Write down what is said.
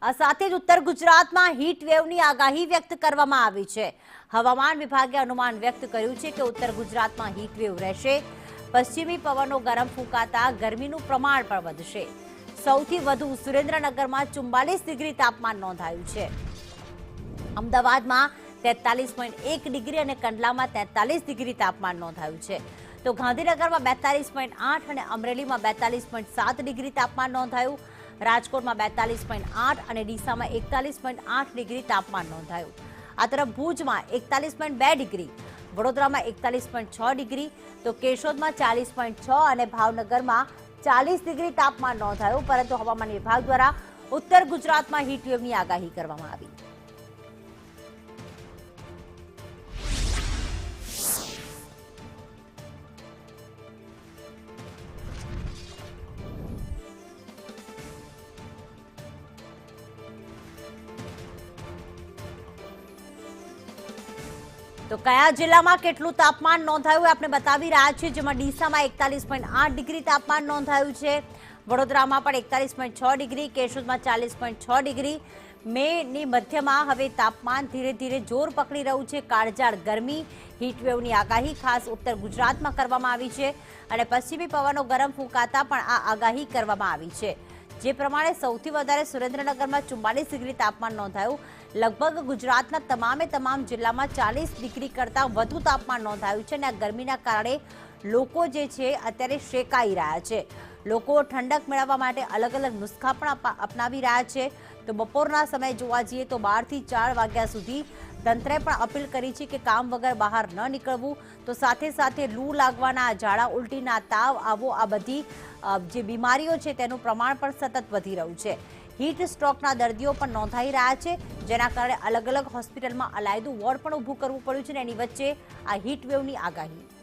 આ સાથે જ ઉત્તર ગુજરાતમાં હીટ વેવની આગાહી વ્યક્ત કરવામાં આવી છે। હવામાન વિભાગે અનુમાન વ્યક્ત કર્યું છે કે ઉત્તર ગુજરાતમાં હીટ વેવ રહેશે। પશ્ચિમી પવનો ગરમ ફૂંકાતા ગરમીનું પ્રમાણ પણ વધશે। સૌથી વધુ સુરેન્દ્રનગરમાં 44 ડિગ્રી તાપમાન નોંધાયું છે। અમદાવાદમાં 43.1 ડિગ્રી અને કંડલામાં 43 ડિગ્રી તાપમાન નોંધાયું છે। તો ગાંધીનગરમાં 42.8 અને અમરેલીમાં 42.7 ડિગ્રી તાપમાન નોંધાયું। રાજકોટમાં 42.8 અને ડીસામાં 41.8 ડિગ્રી તાપમાન નોંધાયું। આ તરફ ભુજમાં 41.2 ડિગ્રી, વડોદરામાં 41.6 ડિગ્રી, તો કેશોદમાં 40.6 અને ભાવનગરમાં 40 ડિગ્રી તાપમાન નોંધાયું। પરંતુ હવામાન વિભાગ દ્વારા ઉત્તર ગુજરાતમાં હીટવેવની આગાહી કરવામાં આવી। તો કયા જિલ્લામાં કેટલું તાપમાન નોંધાયું આપણે બતાવી રહ્યા છીએ, જેમાં ડીસામાં 41.8 ડિગ્રી તાપમાન નોંધાયું છે, વડોદરામાં પણ 41.6 ડિગ્રી, કેશોદમાં 40.6 ડિગ્રી। મેની મધ્યમાં હવે તાપમાન ધીરે ધીરે જોર પકડી રહ્યું છે। કાળઝાળ ગરમી, હીટવેવની આગાહી ખાસ ઉત્તર ગુજરાતમાં કરવામાં આવી છે અને પશ્ચિમી પવનો ગરમ ફૂંકાતા પણ આ આગાહી કરવામાં આવી છે। જે પ્રમાણે સૌથી વધારે સુરેન્દ્રનગરમાં 44 ડિગ્રી તાપમાન નોંધાયું। લગભગ ગુજરાતના તમામ જિલ્લામાં 40 ડિગ્રી કરતાં વધુ તાપમાન નોંધાયું છે અને આ ગરમીના કારણે લોકો જે છે અત્યારે શેકાઈ રહ્યા છે। લોકો ઠંડક મેળવવા માટે અલગ અલગ નુસ્ખા પણ અપનાવી રહ્યા છે। તો બપોરના સમયે જોવા જઈએ તો 12 થી 4 વાગ્યા સુધી તંત્રે પણ અપીલ કરી છે કે કામ વગર બહાર ન નીકળવું। તો સાથે સાથે લૂ લાગવાના, ઝાડા ઉલટીના, તાવ આવો, આ બધી જે બીમારીઓ છે તેનું પ્રમાણ પણ સતત વધી રહ્યું છે। હીટ સ્ટ્રોકના દર્દીઓ પણ નોંધાઈ રહ્યા છે, જેના કારણે અલગ અલગ હોસ્પિટલમાં અલાયદું વોર્ડ પણ ઊભું કરવું પડ્યું છે અને એની વચ્ચે આ હીટ વેવની આગાહી।